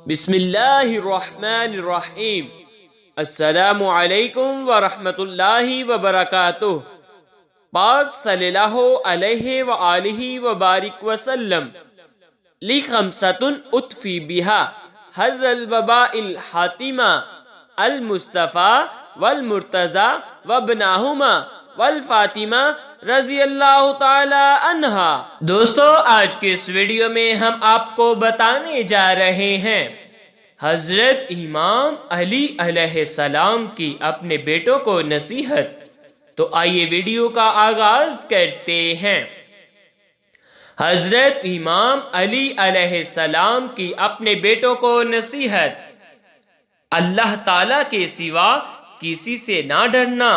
بسم اللہ الرحمن الرحیم۔ السلام علیکم ورحمۃ اللہ وبرکاتہ۔ پاک صلی اللہ علیہ وآلہ وبارک وسلم لی خمسۃ اطفی بہا حر الوباء الحاتمہ المصطفیٰ والمرتضی وابنہما والفاطمہ رضی اللہ تعالی عنہا۔ دوستو، آج کے اس ویڈیو میں ہم آپ کو بتانے جا رہے ہیں حضرت امام علی علیہ السلام کی اپنے بیٹوں کو نصیحت۔ تو آئیے ویڈیو کا آغاز کرتے ہیں۔ حضرت امام علی علیہ السلام کی اپنے بیٹوں کو نصیحت: اللہ تعالیٰ کے سوا کسی سے نہ ڈرنا،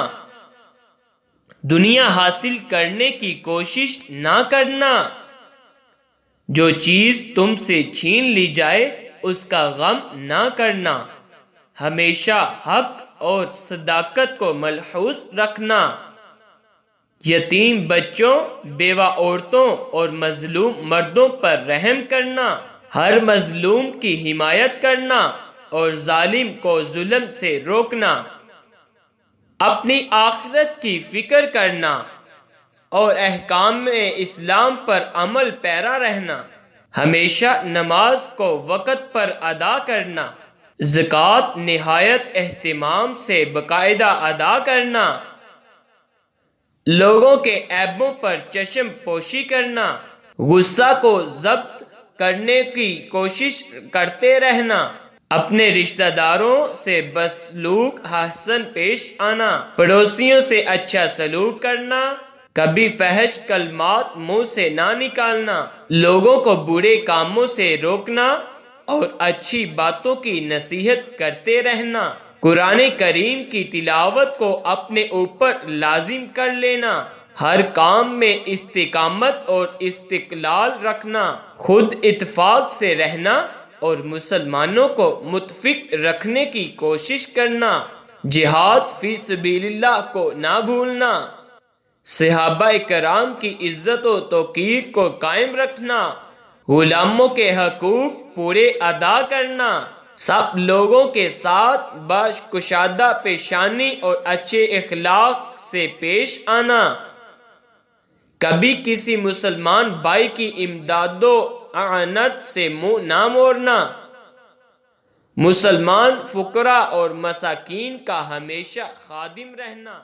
دنیا حاصل کرنے کی کوشش نہ کرنا، جو چیز تم سے چھین لی جائے اس کا غم نہ کرنا، ہمیشہ حق اور صداقت کو ملحوظ رکھنا، یتیم بچوں، بیوہ عورتوں اور مظلوم مردوں پر رحم کرنا، ہر مظلوم کی حمایت کرنا اور ظالم کو ظلم سے روکنا، اپنی آخرت کی فکر کرنا اور احکام اسلام پر عمل پیرا رہنا، ہمیشہ نماز کو وقت پر ادا کرنا، زکوٰۃ نہایت اہتمام سے باقاعدہ ادا کرنا، لوگوں کے عیبوں پر چشم پوشی کرنا، غصہ کو ضبط کرنے کی کوشش کرتے رہنا، اپنے رشتہ داروں سے بسلوک حسن پیش آنا، پڑوسیوں سے اچھا سلوک کرنا، کبھی فحش کلمات منہ سے نہ نکالنا، لوگوں کو برے کاموں سے روکنا اور اچھی باتوں کی نصیحت کرتے رہنا، قرآن کریم کی تلاوت کو اپنے اوپر لازم کر لینا، ہر کام میں استقامت اور استقلال رکھنا، خود اتفاق سے رہنا اور مسلمانوں کو متفق رکھنے کی کوشش کرنا، جہاد فی سبیل اللہ کو نہ بھولنا، صحابہ کرام کی عزت و توقیر کو قائم رکھنا، غلاموں کے حقوق پورے ادا کرنا، سب لوگوں کے ساتھ باشکشادہ پیشانی اور اچھے اخلاق سے پیش آنا، کبھی کسی مسلمان بھائی کی امداد و اعانت سے منہ نہ موڑنا، مسلمان فقراء اور مساکین کا ہمیشہ خادم رہنا۔